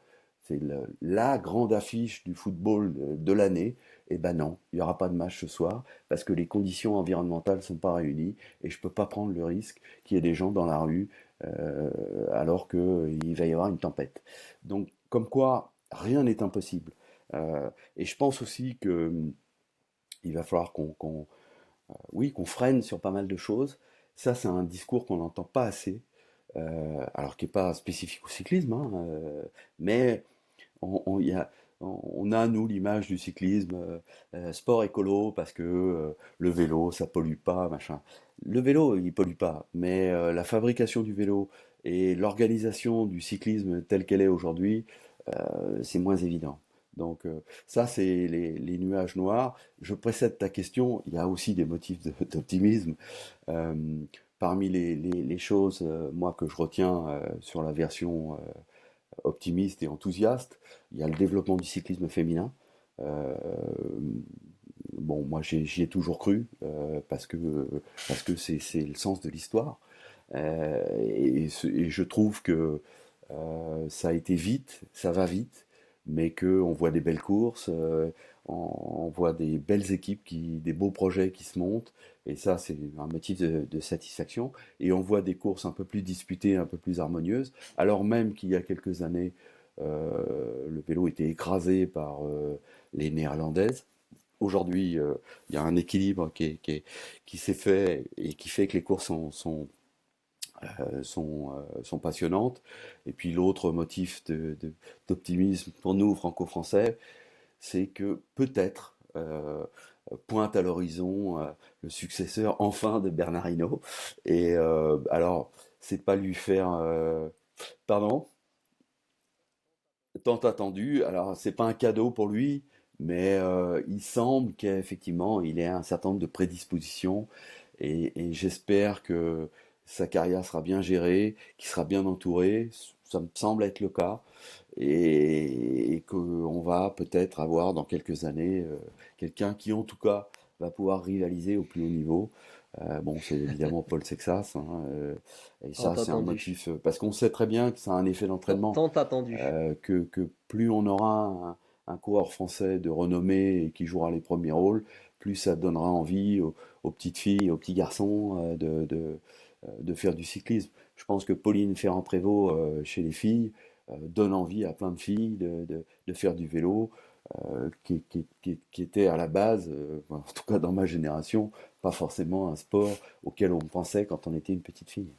c'est la grande affiche du football de l'année. Et ben non, il n'y aura pas de match ce soir parce que les conditions environnementales ne sont pas réunies et je ne peux pas prendre le risque qu'il y ait des gens dans la rue alors qu'il va y avoir une tempête. Donc, comme quoi, rien n'est impossible. Et je pense aussi qu'il va falloir oui, qu'on freine sur pas mal de choses. Ça, c'est un discours qu'on n'entend pas assez, alors qui n'est pas spécifique au cyclisme, hein, mais il y a, on a, nous, l'image du cyclisme, sport écolo, parce que le vélo, ça pollue pas, machin. Le vélo, il pollue pas, mais la fabrication du vélo et l'organisation du cyclisme telle qu'elle est aujourd'hui, c'est moins évident. Donc ça, c'est les nuages noirs. Je précède ta question, il y a aussi des motifs d'optimisme. Euh, Parmi les choses, moi, que je retiens sur la version optimiste et enthousiaste. Il y a le développement du cyclisme féminin. Euh, bon, moi j'y ai toujours cru parce que c'est le sens de l'histoire. Et je trouve que ça a été vite, ça va vite, mais qu'on voit des belles courses, on voit des belles équipes, des beaux projets qui se montent, et ça c'est un motif de satisfaction. Et on voit des courses un peu plus disputées, un peu plus harmonieuses, alors même qu'il y a quelques années, le vélo était écrasé par les Néerlandaises. Aujourd'hui, il y a un équilibre qui s'est fait et qui fait que les courses sont passionnantes. Et puis l'autre motif d'optimisme pour nous, franco-français, c'est que peut-être pointe à l'horizon le successeur enfin de Bernard Hinault. Et alors, c'est de pas lui faire... pardon, tant attendu. Alors, c'est pas un cadeau pour lui, mais il semble qu'effectivement, il ait un certain nombre de prédispositions et j'espère que sa carrière sera bien gérée, qu'il sera bien entouré. Ça me semble être le cas et qu'on va peut-être avoir dans quelques années quelqu'un qui, en tout cas, va pouvoir rivaliser au plus haut niveau. Bon, c'est évidemment Paul Sexas, hein, et Tant ça, c'est un attendu. motif parce qu'on sait très bien que ça a un effet d'entraînement, Tant attendu. que plus on aura un coureur français de renommée et qui jouera les premiers rôles, plus ça donnera envie aux petites filles, aux petits garçons de faire du cyclisme. Je pense que Pauline Ferrand-Prévot, chez les filles, donne envie à plein de filles de faire du vélo, qui était à la base, en tout cas dans ma génération, pas forcément un sport auquel on pensait quand on était une petite fille.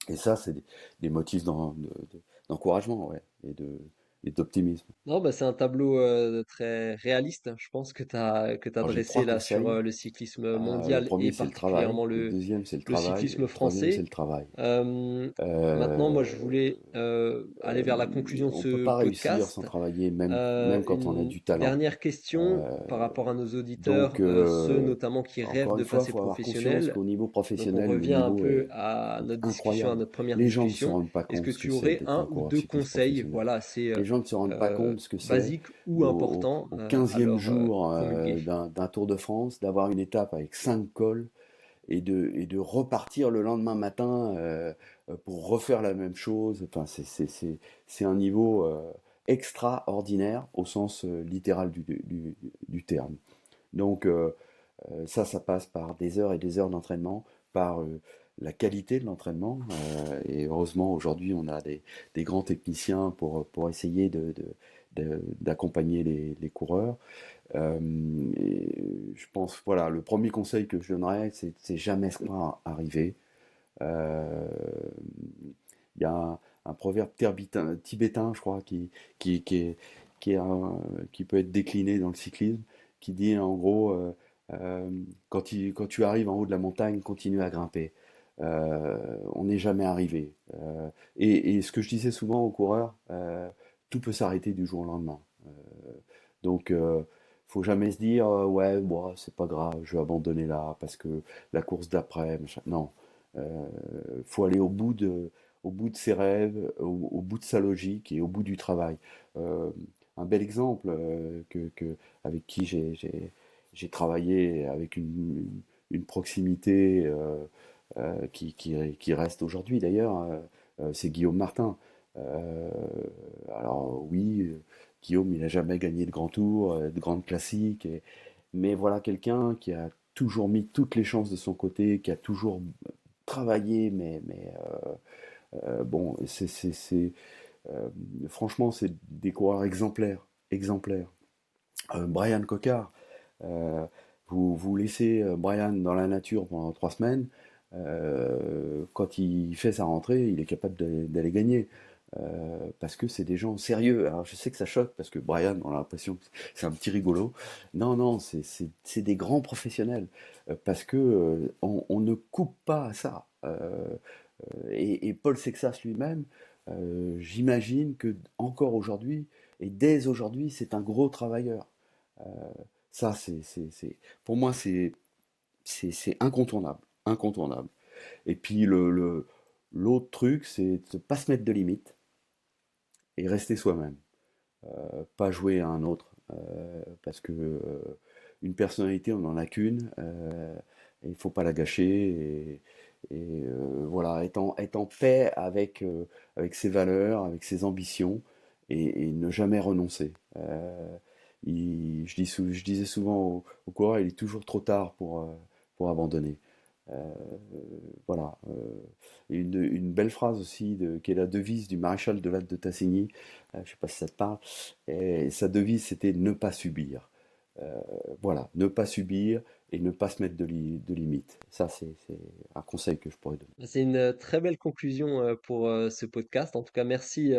Et ça, c'est des motifs d'encouragement, ouais, et d'optimisme. Non, bah, c'est un tableau très réaliste, je pense, que tu Alors j'ai dressé trois là sur conseils. le cyclisme Le mondial premier, et c'est le travail. particulièrement Le deuxième, c'est le le travail. Et cyclisme le troisième, c'est français. le travail. Maintenant, moi, Euh, je voulais aller vers la conclusion de on ne peut ce pas réussir sans podcast. travailler, même quand on a Une du talent. dernière question Euh, par rapport à nos donc, auditeurs, ceux notamment qui rêvent encore une de fois, il passer faut avoir conscience professionnel. qu'au niveau Donc, on professionnel, le revient un niveau peu à est notre discussion, à incroyable. notre première Les gens ne se discussion. rendent pas Est-ce compte que ce que tu c'est aurais d'être un un ou coureur deux cycliste conseils? professionnel. Voilà, c'est Les gens ne se rendent pas compte de ce que c'est basique ou important au à 15e leur jour promulguer. d'un Tour de France, d'avoir une étape avec 5 cols et de repartir le lendemain matin pour refaire la même chose. Enfin, c'est un niveau extraordinaire au sens littéral du terme. Donc ça passe par des heures et des heures d'entraînement, par la qualité de l'entraînement. Et heureusement, aujourd'hui, on a des grands techniciens pour essayer d'accompagner les coureurs. Et je pense, voilà, le premier conseil que je donnerais, c'est jamais se croire arriver. Euh, Il y a un proverbe tibétain, je crois, qui, qui, est, qui, est qui peut être décliné dans le cyclisme, qui dit en gros, euh, quand tu arrives en haut de la montagne, continue à grimper. On n'est jamais arrivé. Et ce que je disais souvent aux coureurs, tout peut s'arrêter du jour au lendemain. Donc, faut jamais se dire, ouais, bon, c'est pas grave, je vais abandonner là parce que la course d'après, machin. Non, faut aller au bout de ses rêves, au bout de sa logique et au bout du travail. Euh, un bel exemple avec qui j'ai travaillé avec une proximité qui reste aujourd'hui d'ailleurs, c'est Guillaume Martin. Euh, alors oui, Guillaume, il n'a jamais gagné de grand tour, de grandes classiques, mais voilà quelqu'un qui a toujours mis toutes les chances de son côté, qui a toujours travaillé, bon, euh, franchement, c'est des coureurs exemplaires, exemplaires. Brian Cocard, euh, vous laissez Brian dans la nature pendant 3 semaines, quand il fait sa rentrée, il est capable d'aller gagner. Parce que c'est des gens sérieux. Alors je sais que ça choque parce que Brian, on a l'impression que c'est un petit rigolo. Non, non, c'est des grands professionnels. Parce que on ne coupe pas à ça. Et Paul Sexas lui-même, j'imagine que encore aujourd'hui, et dès aujourd'hui, c'est un gros travailleur. Euh, Ça, pour moi, c'est incontournable, incontournable. Et puis l'autre truc, c'est de ne pas se mettre de limites et rester soi-même. Pas jouer à un autre, parce que une personnalité, on n'en a qu'une, et il ne faut pas la gâcher. Voilà, être en paix avec ses valeurs, avec ses ambitions, et ne jamais renoncer. Je disais souvent au coureur, il est toujours trop tard pour abandonner. Euh, voilà. Et une belle phrase aussi, qui est la devise du maréchal de Latte de Tassigny, je ne sais pas si ça te parle, et sa devise c'était ne pas subir. Euh, voilà, ne pas subir et ne pas se mettre de limites. Ça, c'est un conseil que je pourrais donner. C'est une très belle conclusion pour ce podcast. En tout cas, merci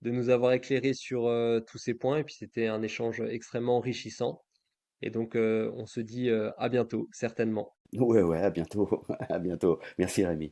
de nous avoir éclairés sur tous ces points. Et puis, c'était un échange extrêmement enrichissant. Et donc, on se dit à bientôt, certainement. Ouais, ouais, à bientôt. À bientôt. Merci Rémi.